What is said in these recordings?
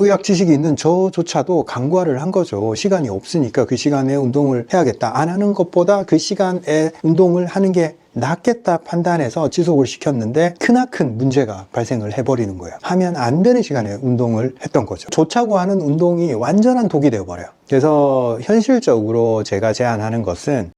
의학 지식이 있는 저조차도 간과를 한 거죠. 시간이 없으니까 그 시간에 운동을 해야겠다. 안 하는 것보다 그 시간에 운동을 하는 게 낫겠다 판단해서 지속을 시켰는데 크나큰 문제가 발생을 해버리는 거예요. 하면 안 되는 시간에 운동을 했던 거죠. 좋자고 하는 운동이 완전한 독이 되어버려요. 그래서 현실적으로 제가 제안하는 것은,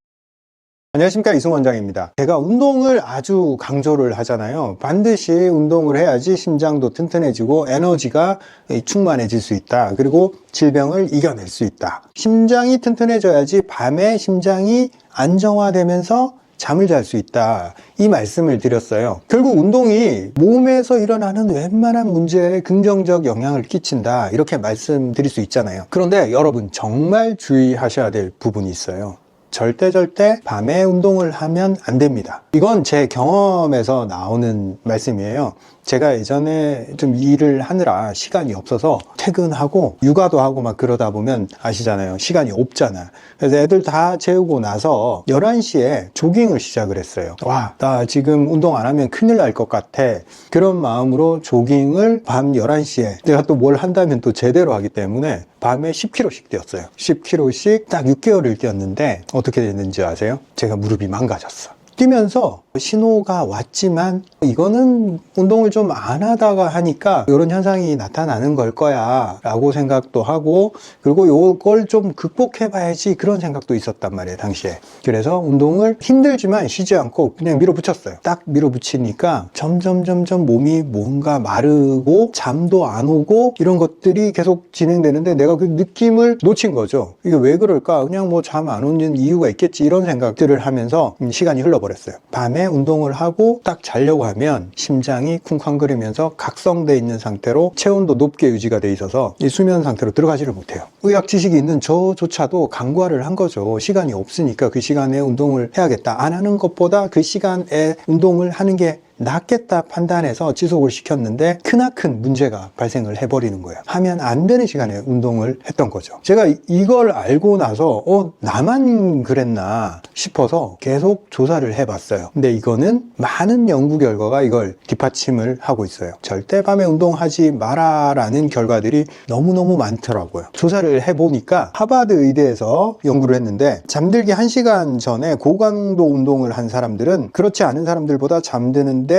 안녕하십니까, 이승훈 원장입니다. 제가 운동을 아주 강조를 하잖아요. 반드시 운동을 해야지 심장도 튼튼해지고 에너지가 충만해질 수 있다. 그리고 질병을 이겨낼 수 있다. 심장이 튼튼해져야지 밤에 심장이 안정화되면서 잠을 잘 수 있다. 이 말씀을 드렸어요. 결국 운동이 몸에서 일어나는 웬만한 문제에 긍정적 영향을 끼친다. 이렇게 말씀드릴 수 있잖아요. 그런데 여러분 정말 주의하셔야 될 부분이 있어요. 절대 밤에 운동을 하면 안 됩니다. 이건 제 경험에서 나오는 말씀이에요. 제가 예전에 좀 일을 하느라 시간이 없어서 퇴근하고 육아도 하고 막 그러다 보면 아시잖아요. 시간이 없잖아. 그래서 애들 다 재우고 나서 11시에 조깅을 시작을 했어요. 와, 나 지금 운동 안 하면 큰일 날 것 같아. 그런 마음으로 조깅을 밤 11시에 내가 또 뭘 한다면 또 제대로 하기 때문에 밤에 10km씩 뛰었어요. 10km씩 딱 6개월을 뛰었는데 어떻게 됐는지 아세요? 제가 무릎이 망가졌어. 뛰면서 신호가 왔지만 이거는 운동을 좀 안 하다가 하니까 이런 현상이 나타나는 걸 거야 라고 생각도 하고, 그리고 이걸 좀 극복해 봐야지 그런 생각도 있었단 말이에요, 당시에. 그래서 운동을 힘들지만 쉬지 않고 그냥 밀어붙였어요. 딱 밀어붙이니까 점점 몸이 뭔가 마르고 잠도 안 오고 이런 것들이 계속 진행되는데 내가 그 느낌을 놓친 거죠. 이게 왜 그럴까? 그냥 뭐 잠 안 오는 이유가 있겠지, 이런 생각들을 하면서 시간이 흘러버렸어요. 밤에 운동을 하고 딱 자려고 하면 심장이 쿵쾅거리면서 각성돼 있는 상태로 체온도 높게 유지가 돼 있어서 이 수면 상태로 들어가지를 못해요. 의학 지식이 있는 저조차도 간과를 한 거죠. 시간이 없으니까 그 시간에 운동을 해야겠다. 안 하는 것보다 그 시간에 운동을 하는 게 낫겠다 판단해서 지속을 시켰는데 크나큰 문제가 발생을 해버리는 거예요. 하면 안 되는 시간에 운동을 했던 거죠. 제가 이걸 알고 나서 나만 그랬나 싶어서 계속 조사를 해봤어요. 근데 이거는 많은 연구 결과가 이걸 뒷받침을 하고 있어요. 절대 밤에 운동하지 마라 라는 결과들이 너무너무 많더라고요. 조사를 해보니까 하버드 의대에서 연구를 했는데 잠들기 1시간 전에 고강도 운동을 한 사람들은 그렇지 않은 사람들보다 잠드는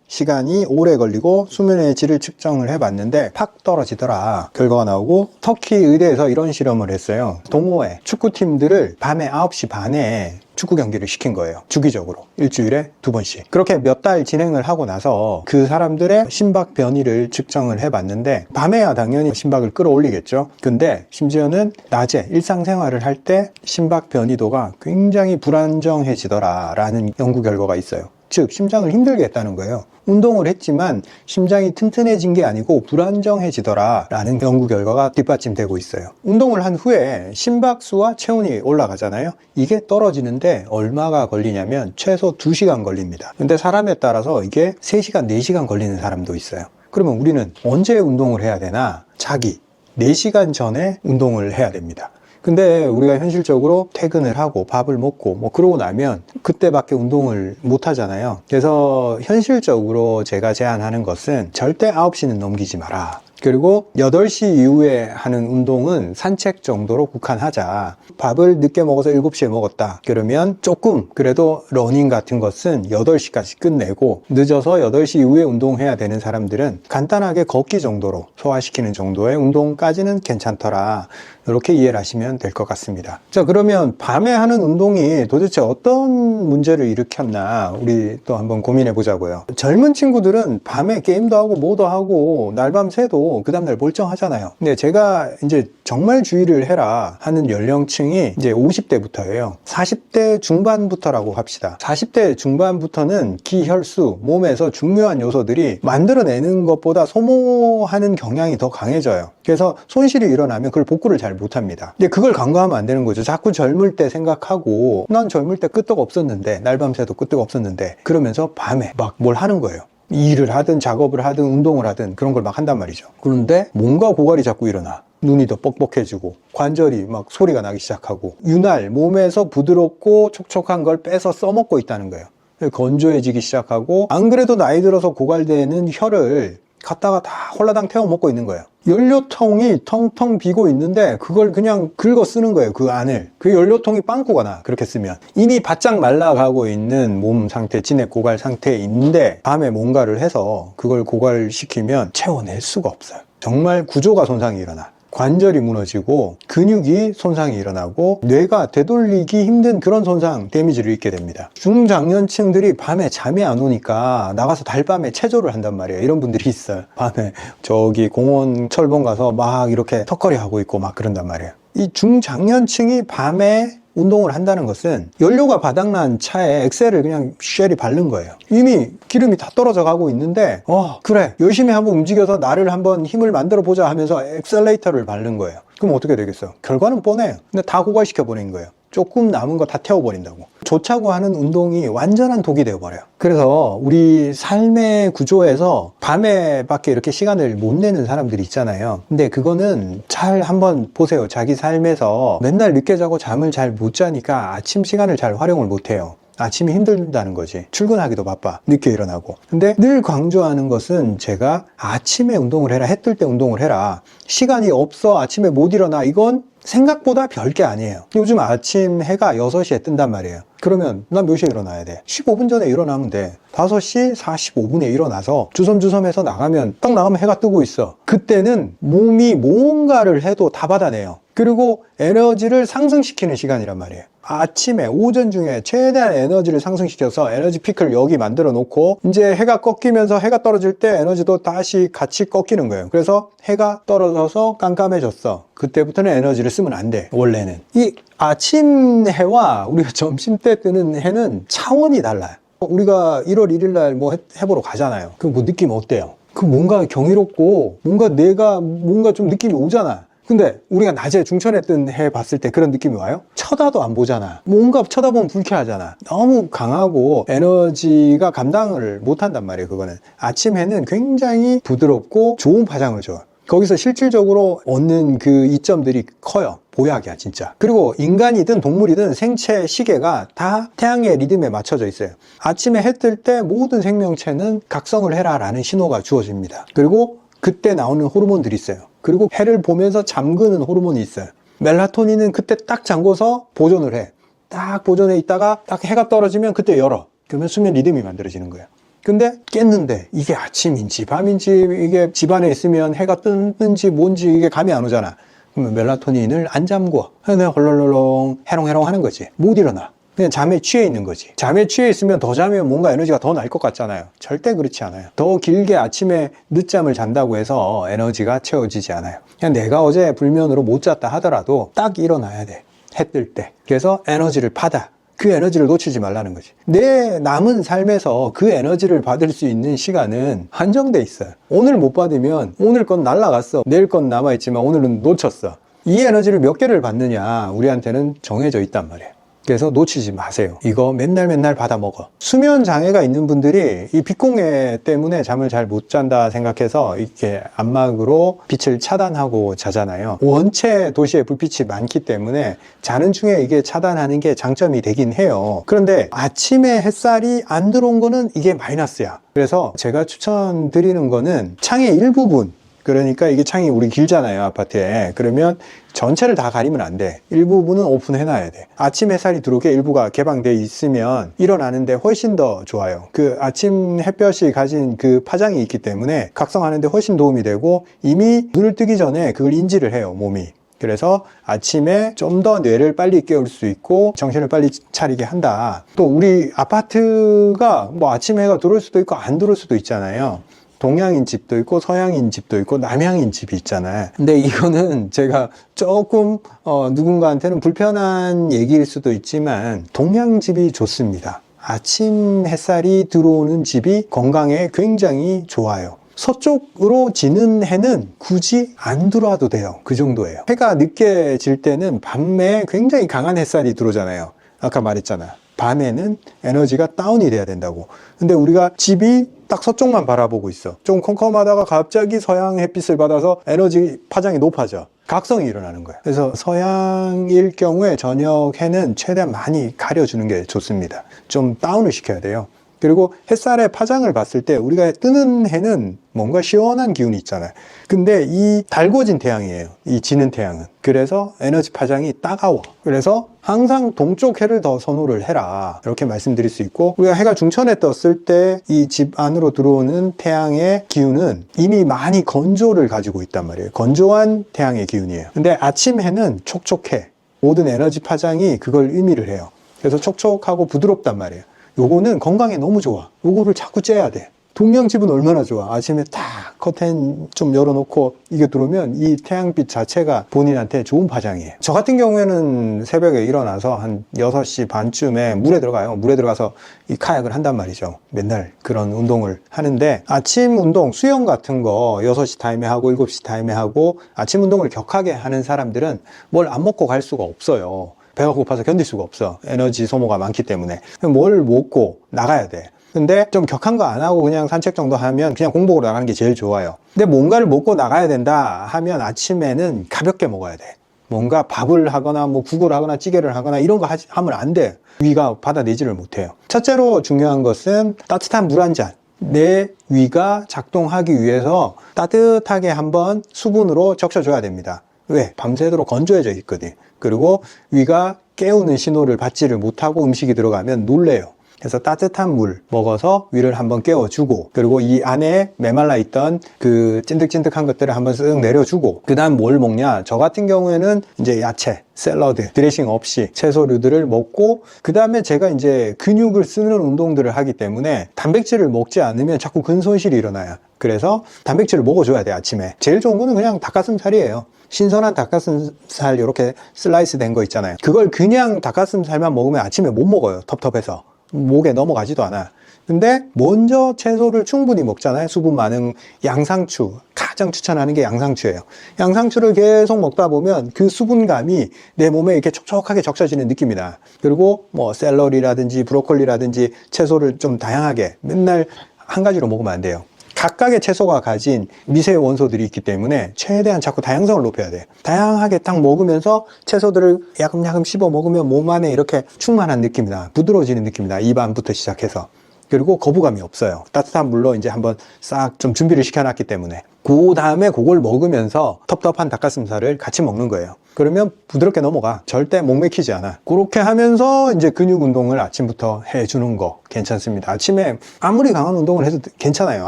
시간이 오래 걸리고 수면의 질을 측정을 해봤는데 팍 떨어지더라. 결과가 나오고, 터키 의대에서 이런 실험을 했어요. 동호회 축구팀들을 밤에 9시 반에 축구 경기를 시킨 거예요. 주기적으로 일주일에 2번씩. 그렇게 몇 달 진행을 하고 나서 그 사람들의 심박 변이를 측정을 해봤는데 밤에야 당연히 심박을 끌어올리겠죠. 근데 심지어는 낮에 일상생활을 할 때 심박 변이도가 굉장히 불안정해지더라 라는 연구 결과가 있어요. 즉 심장을 힘들게 했다는 거예요. 운동을 했지만 심장이 튼튼해진 게 아니고 불안정해지더라 라는 연구 결과가 뒷받침되고 있어요. 운동을 한 후에 심박수와 체온이 올라가잖아요. 이게 떨어지는데 얼마가 걸리냐면 최소 2시간 걸립니다. 근데 사람에 따라서 이게 3시간, 4시간 걸리는 사람도 있어요. 그러면 우리는 언제 운동을 해야 되나? 자기 4시간 전에 운동을 해야 됩니다. 근데 우리가 현실적으로 퇴근을 하고 밥을 먹고 뭐 그러고 나면 그때밖에 운동을 못 하잖아요. 그래서 현실적으로 제가 제안하는 것은 절대 9시는 넘기지 마라. 그리고 8시 이후에 하는 운동은 산책 정도로 국한하자. 밥을 늦게 먹어서 7시에 먹었다. 그러면 조금 그래도 러닝 같은 것은 8시까지 끝내고, 늦어서 8시 이후에 운동해야 되는 사람들은 간단하게 걷기 정도로 소화시키는 정도의 운동까지는 괜찮더라. 이렇게 이해를 하시면 될 것 같습니다. 자, 그러면 밤에 하는 운동이 도대체 어떤 문제를 일으켰나 우리 또 한번 고민해 보자고요. 젊은 친구들은 밤에 게임도 하고 뭐도 하고 날밤 새도 그 다음날 멀쩡하잖아요. 근데 제가 이제 정말 주의를 해라 하는 연령층이 이제 50대부터예요. 40대 중반부터라고 합시다. 40대 중반부터는 기혈수, 몸에서 중요한 요소들이 만들어내는 것보다 소모하는 경향이 더 강해져요. 그래서 손실이 일어나면 그걸 복구를 잘 못합니다. 근데 그걸 간과하면 안 되는 거죠. 자꾸 젊을 때 생각하고 난 젊을 때 끄떡 없었는데, 날밤새도 끄떡 없었는데, 그러면서 밤에 막 뭘 하는 거예요. 일을 하든 작업을 하든 운동을 하든 그런 걸 막 한단 말이죠. 그런데 뭔가 고갈이 자꾸 일어나. 눈이 더 뻑뻑해지고 관절이 막 소리가 나기 시작하고 윤활, 몸에서 부드럽고 촉촉한 걸 빼서 써먹고 있다는 거예요. 건조해지기 시작하고, 안 그래도 나이 들어서 고갈되는 혀를 갖다가 다 홀라당 태워 먹고 있는 거예요. 연료통이 텅텅 비고 있는데 그걸 그냥 긁어 쓰는 거예요. 그 안을. 그 연료통이 빵꾸가 나. 그렇게 쓰면. 이미 바짝 말라가고 있는 몸 상태, 진액 고갈 상태인데 밤에 뭔가를 해서 그걸 고갈시키면 채워낼 수가 없어요. 정말 구조가 손상이 일어나. 관절이 무너지고 근육이 손상이 일어나고 뇌가 되돌리기 힘든 그런 손상, 데미지를 입게 됩니다. 중장년층들이 밤에 잠이 안 오니까 나가서 달밤에 체조를 한단 말이에요. 이런 분들이 있어요. 밤에 저기 공원 철봉 가서 막 이렇게 턱걸이 하고 있고 막 그런단 말이에요. 이 중장년층이 밤에 운동을 한다는 것은 연료가 바닥난 차에 엑셀을 그냥 쉘이 바른 거예요. 이미 기름이 다 떨어져 가고 있는데 그래 열심히 한번 움직여서 나를 한번 힘을 만들어 보자 하면서 엑셀레이터를 바른 거예요. 그럼 어떻게 되겠어? 결과는 뻔해요. 근데 다 고갈시켜 버린 거예요. 조금 남은 거 다 태워버린다고. 좋자고 하는 운동이 완전한 독이 되어버려요. 그래서 우리 삶의 구조에서 밤에 밖에 이렇게 시간을 못 내는 사람들이 있잖아요. 근데 그거는 잘 한번 보세요. 자기 삶에서 맨날 늦게 자고 잠을 잘 못 자니까 아침 시간을 잘 활용을 못 해요. 아침이 힘들다는 거지. 출근하기도 바빠. 늦게 일어나고. 근데 늘 강조하는 것은 제가 아침에 운동을 해라. 해 뜰 때 운동을 해라. 시간이 없어. 아침에 못 일어나. 이건 생각보다 별게 아니에요. 요즘 아침 해가 6시에 뜬단 말이에요. 그러면 난 몇 시에 일어나야 돼? 15분 전에 일어나면 돼. 5시 45분에 일어나서 주섬주섬해서 나가면 딱 나가면 해가 뜨고 있어. 그때는 몸이 뭔가를 해도 다 받아내요. 그리고 에너지를 상승시키는 시간이란 말이에요. 아침에 오전 중에 최대한 에너지를 상승시켜서 에너지 피크를 여기 만들어 놓고 이제 해가 꺾이면서 해가 떨어질 때 에너지도 다시 같이 꺾이는 거예요. 그래서 해가 떨어져서 깜깜해졌어. 그때부터는 에너지를 쓰면 안 돼. 원래는 이 아침 해와 우리가 점심 때 뜨는 해는 차원이 달라요. 우리가 1월 1일 날 뭐 해보러 가잖아요. 그럼 뭐 느낌 어때요? 그 뭔가 경이롭고 뭔가 내가 뭔가 좀 느낌이 오잖아. 근데 우리가 낮에 중천에 뜬 해 봤을 때 그런 느낌이 와요? 쳐다도 안 보잖아. 뭔가 쳐다보면 불쾌하잖아. 너무 강하고 에너지가 감당을 못 한단 말이에요. 그거는 아침 해는 굉장히 부드럽고 좋은 파장을 줘요. 거기서 실질적으로 얻는 그 이점들이 커요. 보약이야 진짜. 그리고 인간이든 동물이든 생체 시계가 다 태양의 리듬에 맞춰져 있어요. 아침에 해 뜰 때 모든 생명체는 각성을 해라 라는 신호가 주어집니다. 그리고 그때 나오는 호르몬들이 있어요. 그리고 해를 보면서 잠그는 호르몬이 있어요. 멜라토닌은 그때 딱 잠궈서 보존을 해. 딱 보존해 있다가 딱 해가 떨어지면 그때 열어. 그러면 수면 리듬이 만들어지는 거예요. 근데 깼는데 이게 아침인지 밤인지 이게 집안에 있으면 해가 뜨는지 뭔지 이게 감이 안 오잖아. 그러면 멜라토닌을 안 잠궈. 그냥 헐렁헐렁 해롱해롱 하는 거지. 못 일어나. 그냥 잠에 취해 있는 거지. 잠에 취해 있으면 더 자면 뭔가 에너지가 더 날 것 같잖아요. 절대 그렇지 않아요. 더 길게 아침에 늦잠을 잔다고 해서 에너지가 채워지지 않아요. 그냥 내가 어제 불면으로 못 잤다 하더라도 딱 일어나야 돼. 해 뜰 때. 그래서 에너지를 받아. 그 에너지를 놓치지 말라는 거지. 내 남은 삶에서 그 에너지를 받을 수 있는 시간은 한정돼 있어요. 오늘 못 받으면 오늘 건 날라갔어. 내일 건 남아있지만 오늘은 놓쳤어. 이 에너지를 몇 개를 받느냐 우리한테는 정해져 있단 말이에요. 그래서 놓치지 마세요. 이거 맨날 받아 먹어. 수면 장애가 있는 분들이 이 빛공해 때문에 잠을 잘 못 잔다 생각해서 이렇게 안막으로 빛을 차단하고 자잖아요. 원체 도시에 불빛이 많기 때문에 자는 중에 이게 차단하는 게 장점이 되긴 해요. 그런데 아침에 햇살이 안 들어온 거는 이게 마이너스야. 그래서 제가 추천드리는 거는 창의 일부분, 그러니까 이게 창이 우리 길잖아요, 아파트에. 그러면 전체를 다 가리면 안 돼. 일부분은 오픈해놔야 돼. 아침 햇살이 들어오게 일부가 개방되어 있으면 일어나는데 훨씬 더 좋아요. 그 아침 햇볕이 가진 그 파장이 있기 때문에 각성하는데 훨씬 도움이 되고 이미 눈을 뜨기 전에 그걸 인지를 해요, 몸이. 그래서 아침에 좀 더 뇌를 빨리 깨울 수 있고 정신을 빨리 차리게 한다. 또 우리 아파트가 뭐 아침 해가 들어올 수도 있고 안 들어올 수도 있잖아요. 동양인 집도 있고 서양인 집도 있고 남양인 집이 있잖아요. 근데 이거는 제가 조금 누군가한테는 불편한 얘기일 수도 있지만 동양 집이 좋습니다. 아침 햇살이 들어오는 집이 건강에 굉장히 좋아요. 서쪽으로 지는 해는 굳이 안 들어와도 돼요. 그 정도예요. 해가 늦게 질 때는 밤에 굉장히 강한 햇살이 들어오잖아요. 아까 말했잖아. 밤에는 에너지가 다운이 돼야 된다고. 근데 우리가 집이 딱 서쪽만 바라보고 있어. 좀 컴컴하다가 갑자기 서양 햇빛을 받아서 에너지 파장이 높아져. 각성이 일어나는 거야. 그래서 서양일 경우에 저녁 해는 최대한 많이 가려주는 게 좋습니다. 좀 다운을 시켜야 돼요. 그리고 햇살의 파장을 봤을 때 우리가 뜨는 해는 뭔가 시원한 기운이 있잖아요. 근데 이 달궈진 태양이에요. 이 지는 태양은. 그래서 에너지 파장이 따가워. 그래서 항상 동쪽 해를 더 선호를 해라. 이렇게 말씀드릴 수 있고, 우리가 해가 중천에 떴을 때 이 집 안으로 들어오는 태양의 기운은 이미 많이 건조를 가지고 있단 말이에요. 건조한 태양의 기운이에요. 근데 아침 해는 촉촉해. 모든 에너지 파장이 그걸 의미를 해요. 그래서 촉촉하고 부드럽단 말이에요. 요거는 건강에 너무 좋아. 요거를 자꾸 쬐야 돼. 동양집은 얼마나 좋아. 아침에 딱 커튼 좀 열어놓고 이게 들어오면 이 태양빛 자체가 본인한테 좋은 파장이에요. 저 같은 경우에는 새벽에 일어나서 한 6시 반쯤에 물에 들어가요. 물에 들어가서 이 카약을 한단 말이죠. 맨날 그런 운동을 하는데, 아침 운동, 수영 같은 거 6시 타임에 하고 7시 타임에 하고 아침 운동을 격하게 하는 사람들은 뭘 안 먹고 갈 수가 없어요. 배가 고파서 견딜 수가 없어. 에너지 소모가 많기 때문에. 뭘 먹고 나가야 돼. 근데 좀 격한 거 안 하고 그냥 산책 정도 하면 그냥 공복으로 나가는 게 제일 좋아요. 근데 뭔가를 먹고 나가야 된다 하면 아침에는 가볍게 먹어야 돼. 뭔가 밥을 하거나 뭐 국을 하거나 찌개를 하거나 이런 거 하면 안 돼. 위가 받아내지를 못해요. 첫째로 중요한 것은 따뜻한 물 한 잔. 내 위가 작동하기 위해서 따뜻하게 한번 수분으로 적셔줘야 됩니다. 왜? 밤새도록 건조해져 있거든. 그리고 위가 깨우는 신호를 받지를 못하고 음식이 들어가면 놀래요. 그래서 따뜻한 물 먹어서 위를 한번 깨워주고, 그리고 이 안에 메말라 있던 그 찐득찐득한 것들을 한번 쓱 내려주고, 그 다음 뭘 먹냐? 저 같은 경우에는 이제 야채, 샐러드, 드레싱 없이 채소류들을 먹고, 그 다음에 제가 이제 근육을 쓰는 운동들을 하기 때문에 단백질을 먹지 않으면 자꾸 근손실이 일어나요. 그래서 단백질을 먹어줘야 돼, 아침에. 제일 좋은 거는 그냥 닭가슴살이에요. 신선한 닭가슴살 이렇게 슬라이스 된 거 있잖아요. 그걸 그냥 닭가슴살만 먹으면 아침에 못 먹어요. 텁텁해서. 목에 넘어가지도 않아. 근데 먼저 채소를 충분히 먹잖아요. 수분 많은 양상추, 가장 추천하는 게 양상추예요. 양상추를 계속 먹다 보면 그 수분감이 내 몸에 이렇게 촉촉하게 적셔지는 느낌이다. 그리고 뭐 샐러리라든지 브로콜리라든지 채소를 좀 다양하게, 맨날 한 가지로 먹으면 안 돼요. 각각의 채소가 가진 미세 원소들이 있기 때문에 최대한 자꾸 다양성을 높여야 돼. 다양하게 딱 먹으면서 채소들을 야금야금 씹어 먹으면 몸 안에 이렇게 충만한 느낌이다. 부드러워지는 느낌이다. 입안부터 시작해서. 그리고 거부감이 없어요. 따뜻한 물로 이제 한번 싹 좀 준비를 시켜놨기 때문에. 그 다음에 그걸 먹으면서 텁텁한 닭가슴살을 같이 먹는 거예요. 그러면 부드럽게 넘어가. 절대 목 맥히지 않아. 그렇게 하면서 이제 근육 운동을 아침부터 해주는 거 괜찮습니다. 아침에 아무리 강한 운동을 해도 괜찮아요.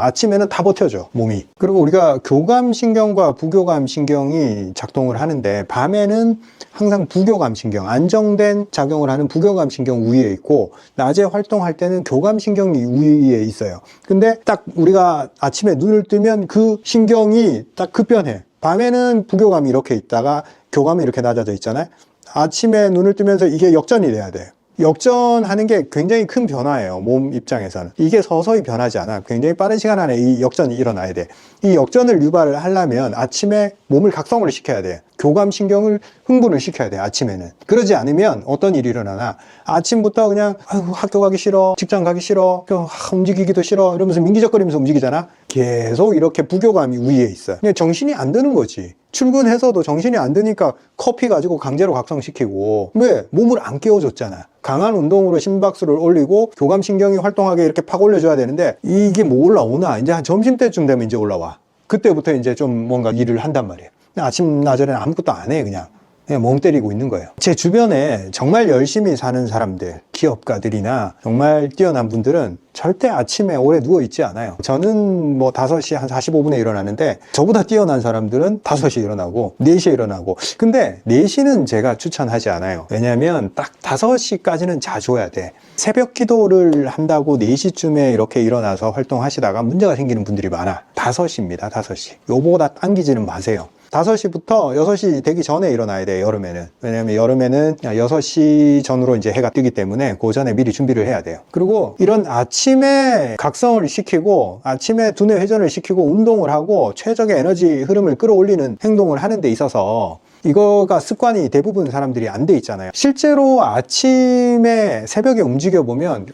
아침에는 다 버텨줘, 몸이. 그리고 우리가 교감신경과 부교감신경이 작동을 하는데, 밤에는 항상 부교감신경, 안정된 작용을 하는 부교감신경 위에 있고, 낮에 활동할 때는 교감신경이 위에 있어요. 근데 딱 우리가 아침에 눈을 뜨면 그 신경이 딱 급변해. 밤에는 부교감이 이렇게 있다가 교감이 이렇게 낮아져 있잖아요. 아침에 눈을 뜨면서 이게 역전이 돼야 돼요. 역전하는 게 굉장히 큰 변화예요. 몸 입장에서는. 이게 서서히 변하지 않아. 굉장히 빠른 시간 안에 이 역전이 일어나야 돼. 이 역전을 유발을 하려면 아침에 몸을 각성을 시켜야 돼. 교감신경을 흥분을 시켜야 돼, 아침에는. 그러지 않으면 어떤 일이 일어나나, 아침부터 그냥 아이고, 학교 가기 싫어, 직장 가기 싫어, 움직이기도 싫어 이러면서 민기적거리면서 움직이잖아. 계속 이렇게 부교감이 위에 있어요. 그냥 정신이 안 드는 거지. 출근해서도 정신이 안 드니까 커피 가지고 강제로 각성시키고. 왜? 몸을 안 깨워줬잖아. 강한 운동으로 심박수를 올리고 교감신경이 활동하게 이렇게 팍 올려줘야 되는데, 이게 뭐 올라오나? 이제 한 점심때쯤 되면 이제 올라와. 그때부터 이제 좀 뭔가 일을 한단 말이에요. 아침, 낮에는 아무것도 안 해, 그냥 멍 때리고 있는 거예요. 제 주변에 정말 열심히 사는 사람들, 기업가들이나 정말 뛰어난 분들은 절대 아침에 오래 누워있지 않아요. 저는 뭐 5시 한 45분에 일어나는데, 저보다 뛰어난 사람들은 5시에 일어나고 4시에 일어나고. 근데 4시는 제가 추천하지 않아요. 왜냐면 딱 5시까지는 자줘야 돼. 새벽 기도를 한다고 4시쯤에 이렇게 일어나서 활동하시다가 문제가 생기는 분들이 많아. 5시입니다, 5시. 요보다 당기지는 마세요. 5시부터 6시 되기 전에 일어나야 돼요, 여름에는. 왜냐면 여름에는 6시 전으로 이제 해가 뜨기 때문에 그 전에 미리 준비를 해야 돼요. 그리고 이런 아침에 각성을 시키고, 아침에 두뇌 회전을 시키고 운동을 하고 최적의 에너지 흐름을 끌어올리는 행동을 하는 데 있어서 이거가 습관이 대부분 사람들이 안 돼 있잖아요. 실제로 아침에 새벽에 움직여 보면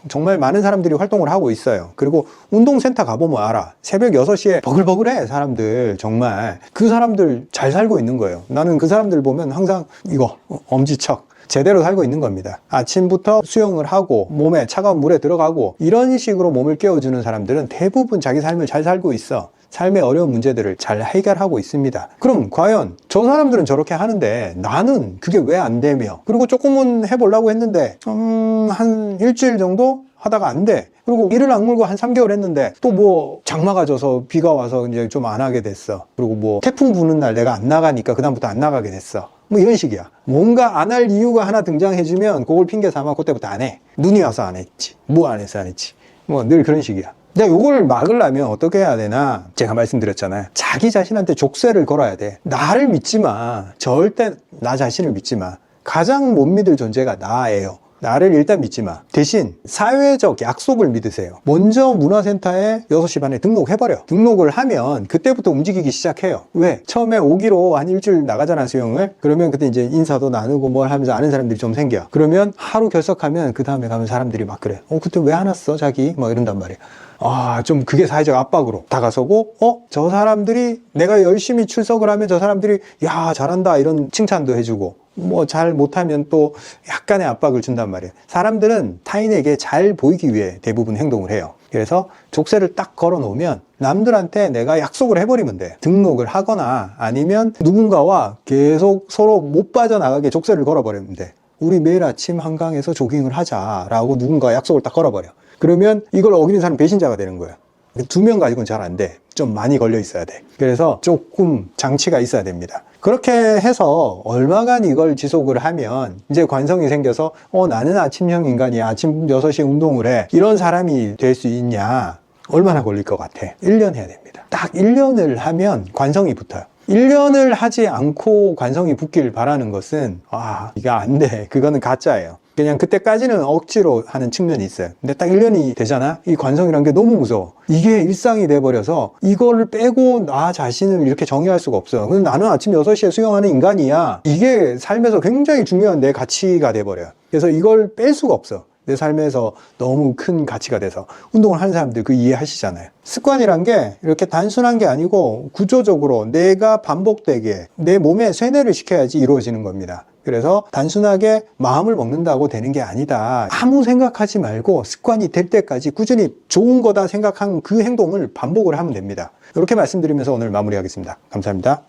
정말 많은 사람들이 활동을 하고 있어요. 그리고 운동센터 가보면 알아. 새벽 6시에 버글버글해, 사람들. 정말 그 사람들 잘 살고 있는 거예요. 나는 그 사람들 보면 항상 이거 엄지척, 제대로 살고 있는 겁니다. 아침부터 수영을 하고 몸에 차가운 물에 들어가고 이런 식으로 몸을 깨워주는 사람들은 대부분 자기 삶을 잘 살고 있어. 삶의 어려운 문제들을 잘 해결하고 있습니다. 그럼 과연 저 사람들은 저렇게 하는데 나는 그게 왜 안 되며, 그리고 조금은 해보려고 했는데 한 일주일 정도 하다가 안 돼. 그리고 이를 악물고 한 3개월 했는데 또 뭐 장마가 져서 비가 와서 이제 좀 안 하게 됐어. 그리고 뭐 태풍 부는 날 내가 안 나가니까 그다음부터 안 나가게 됐어. 뭐 이런 식이야. 뭔가 안 할 이유가 하나 등장해주면 그걸 핑계 삼아 그때부터 안 해. 눈이 와서 안 했지. 뭐 안 했어 안 했지. 뭐 늘 그런 식이야. 근데 이걸 막으려면 어떻게 해야 되나? 제가 말씀드렸잖아요. 자기 자신한테 족쇄를 걸어야 돼. 나를 믿지 마. 절대 나 자신을 믿지 마. 가장 못 믿을 존재가 나예요. 나를 일단 믿지 마. 대신 사회적 약속을 믿으세요. 먼저 문화센터에 6시 반에 등록해버려. 등록을 하면 그때부터 움직이기 시작해요. 왜? 처음에 오기로 한 일주일 나가잖아, 수영을. 그러면 그때 이제 인사도 나누고 뭘 하면서 아는 사람들이 좀 생겨. 그러면 하루 결석하면 그 다음에 가면 사람들이 막 그래. 그때 왜 안 왔어, 자기? 뭐 이런단 말이야. 좀 그게 사회적 압박으로 다가서고, 저 사람들이 내가 열심히 출석을 하면 저 사람들이 야, 잘한다 이런 칭찬도 해주고, 뭐 잘 못하면 또 약간의 압박을 준단 말이에요. 사람들은 타인에게 잘 보이기 위해 대부분 행동을 해요. 그래서 족쇄를 딱 걸어 놓으면 남들한테 내가 약속을 해버리면 돼. 등록을 하거나 아니면 누군가와 계속 서로 못 빠져나가게 족쇄를 걸어버리면 돼. 우리 매일 아침 한강에서 조깅을 하자라고 누군가 약속을 딱 걸어버려. 그러면 이걸 어기는 사람 배신자가 되는 거예요. 2명 가지고는 잘 안 돼. 좀 많이 걸려 있어야 돼. 그래서 조금 장치가 있어야 됩니다. 그렇게 해서 얼마간 이걸 지속을 하면 이제 관성이 생겨서 나는 아침형 인간이야. 아침 6시에 운동을 해. 이런 사람이 될 수 있냐? 얼마나 걸릴 것 같아? 1년 해야 됩니다. 딱 1년을 하면 관성이 붙어요. 1년을 하지 않고 관성이 붙길 바라는 것은 이게 안 돼. 그거는 가짜예요. 그냥 그때까지는 억지로 하는 측면이 있어요. 근데 딱 1년이 되잖아? 이 관성이란 게 너무 무서워. 이게 일상이 돼버려서 이거를 빼고 나 자신을 이렇게 정의할 수가 없어. 근데 나는 아침 6시에 수영하는 인간이야. 이게 삶에서 굉장히 중요한 내 가치가 돼버려요. 그래서 이걸 뺄 수가 없어. 내 삶에서 너무 큰 가치가 돼서. 운동을 하는 사람들 그 이해하시잖아요. 습관이란 게 이렇게 단순한 게 아니고 구조적으로 내가 반복되게 내 몸에 쇠뇌를 시켜야지 이루어지는 겁니다. 그래서 단순하게 마음을 먹는다고 되는 게 아니다. 아무 생각하지 말고 습관이 될 때까지 꾸준히 좋은 거다 생각한 그 행동을 반복을 하면 됩니다. 이렇게 말씀드리면서 오늘 마무리하겠습니다. 감사합니다.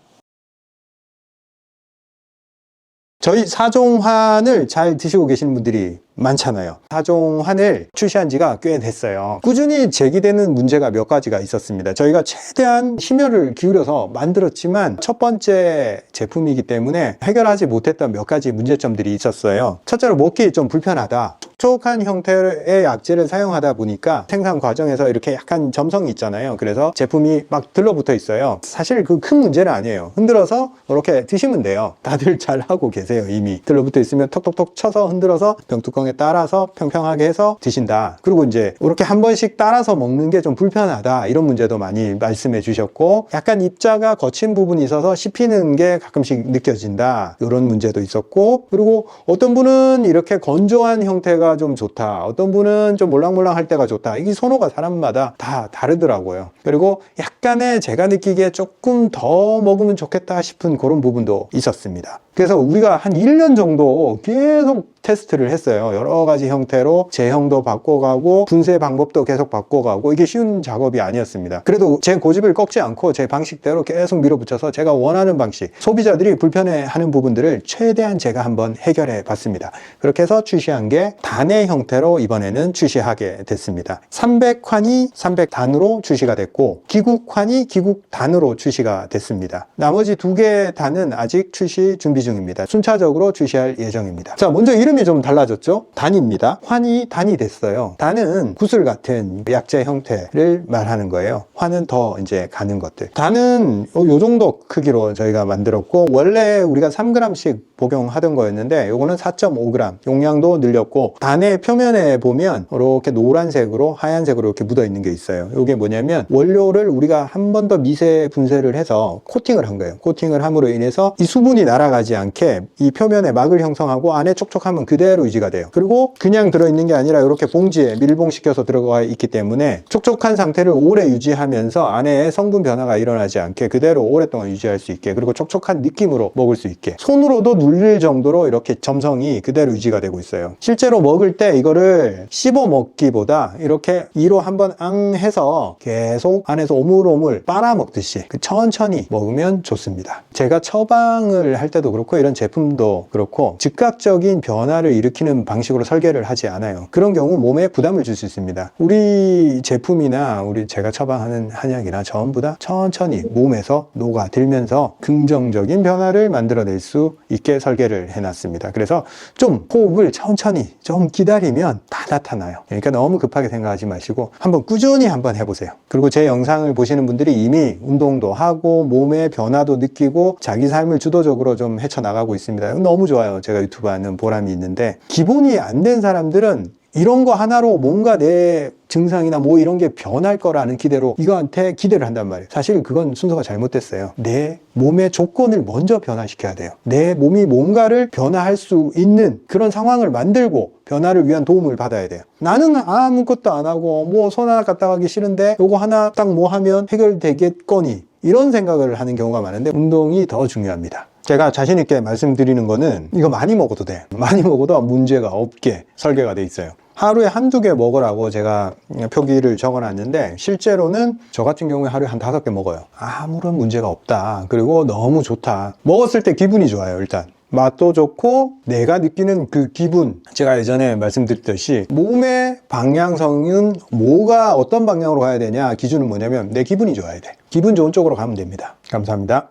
저희 사종환을 잘 드시고 계시는 분들이 많잖아요. 사종환을 출시한 지가 꽤 됐어요. 꾸준히 제기되는 문제가 몇 가지가 있었습니다. 저희가 최대한 심혈을 기울여서 만들었지만 첫 번째 제품이기 때문에 해결하지 못했던 몇 가지 문제점들이 있었어요. 첫째로 먹기 좀 불편하다. 촉촉한 형태의 약재를 사용하다 보니까 생산 과정에서 이렇게 약간 점성이 있잖아요. 그래서 제품이 막 들러붙어 있어요. 사실 그 큰 문제는 아니에요. 흔들어서 이렇게 드시면 돼요. 다들 잘 하고 계세요. 이미 들러붙어 있으면 톡톡톡 쳐서 흔들어서 병뚜껑에 따라서 평평하게 해서 드신다. 그리고 이제 이렇게 한 번씩 따라서 먹는 게 좀 불편하다. 이런 문제도 많이 말씀해 주셨고, 약간 입자가 거친 부분이 있어서 씹히는 게 가끔씩 느껴진다. 이런 문제도 있었고, 그리고 어떤 분은 이렇게 건조한 형태가 좀 좋다. 어떤 분은 좀 몰랑몰랑 할 때가 좋다. 이게 선호가 사람마다 다 다르더라고요. 그리고 약간의 제가 느끼기에 조금 더 먹으면 좋겠다 싶은 그런 부분도 있었습니다. 그래서 우리가 한 1년 정도 계속 테스트를 했어요. 여러 가지 형태로 제형도 바꿔가고 분쇄 방법도 계속 바꿔가고, 이게 쉬운 작업이 아니었습니다. 그래도 제 고집을 꺾지 않고 제 방식대로 계속 밀어붙여서 제가 원하는 방식, 소비자들이 불편해하는 부분들을 최대한 제가 한번 해결해 봤습니다. 그렇게 해서 출시한 게 단의 형태로 이번에는 출시하게 됐습니다. 300환이 300단으로 출시가 됐고, 기국환이 기국단으로 출시가 됐습니다. 나머지 2개 단은 아직 출시 준비 중입니다. 순차적으로 출시할 예정입니다. 자, 먼저 이름이 좀 달라졌죠? 단입니다. 환이 단이 됐어요. 단은 구슬 같은 약재 형태를 말하는 거예요. 환은 더 이제 가는 것들. 단은 요 정도 크기로 저희가 만들었고, 원래 우리가 3g씩 복용하던 거였는데 요거는 4.5g 용량도 늘렸고, 단의 표면에 보면 이렇게 노란색으로 하얀색으로 이렇게 묻어 있는 게 있어요. 이게 뭐냐면 원료를 우리가 한 번 더 미세 분쇄를 해서 코팅을 한 거예요. 코팅을 함으로 인해서 이 수분이 날아가지 일어나지 않게 이 표면에 막을 형성하고 안에 촉촉함은 그대로 유지가 돼요. 그리고 그냥 들어있는 게 아니라 이렇게 봉지에 밀봉시켜서 들어가 있기 때문에 촉촉한 상태를 오래 유지하면서 안에 성분 변화가 일어나지 않게 그대로 오랫동안 유지할 수 있게, 그리고 촉촉한 느낌으로 먹을 수 있게, 손으로도 눌릴 정도로 이렇게 점성이 그대로 유지가 되고 있어요. 실제로 먹을 때 이거를 씹어 먹기보다 이렇게 이로 한번 앙 해서 계속 안에서 오물오물 빨아 먹듯이 천천히 먹으면 좋습니다. 제가 처방을 할 때도 그렇고 이런 제품도 그렇고 즉각적인 변화를 일으키는 방식으로 설계를 하지 않아요. 그런 경우 몸에 부담을 줄 수 있습니다. 우리 제품이나 제가 처방하는 한약이나 전부 다 천천히 몸에서 녹아들면서 긍정적인 변화를 만들어낼 수 있게 설계를 해놨습니다. 그래서 좀 호흡을 천천히 좀 기다리면 다 나타나요. 그러니까 너무 급하게 생각하지 마시고 한번 꾸준히 한번 해보세요. 그리고 제 영상을 보시는 분들이 이미 운동도 하고 몸의 변화도 느끼고 자기 삶을 주도적으로 좀 헤쳐나가고 있습니다. 너무 좋아요. 제가 유튜브 하는 보람이 있는데, 기본이 안 된 사람들은 이런 거 하나로 뭔가 내 증상이나 뭐 이런 게 변할 거라는 기대로 이거한테 기대를 한단 말이에요. 사실 그건 순서가 잘못됐어요. 내 몸의 조건을 먼저 변화시켜야 돼요. 내 몸이 뭔가를 변화할 수 있는 그런 상황을 만들고 변화를 위한 도움을 받아야 돼요. 나는 아무것도 안 하고 뭐 손 하나 갖다 가기 싫은데 요거 하나 딱 뭐 하면 해결되겠거니, 이런 생각을 하는 경우가 많은데 운동이 더 중요합니다. 제가 자신 있게 말씀드리는 거는 이거 많이 먹어도 돼. 많이 먹어도 문제가 없게 설계가 돼 있어요. 하루에 한두 개 먹으라고 제가 표기를 적어놨는데 실제로는 저 같은 경우에 하루에 한 5개 먹어요. 아무런 문제가 없다. 그리고 너무 좋다. 먹었을 때 기분이 좋아요. 일단 맛도 좋고 내가 느끼는 그 기분, 제가 예전에 말씀드렸듯이 몸의 방향성은 뭐가 어떤 방향으로 가야 되냐, 기준은 뭐냐면 내 기분이 좋아야 돼. 기분 좋은 쪽으로 가면 됩니다. 감사합니다.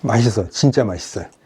맛있어요. 진짜 맛있어요.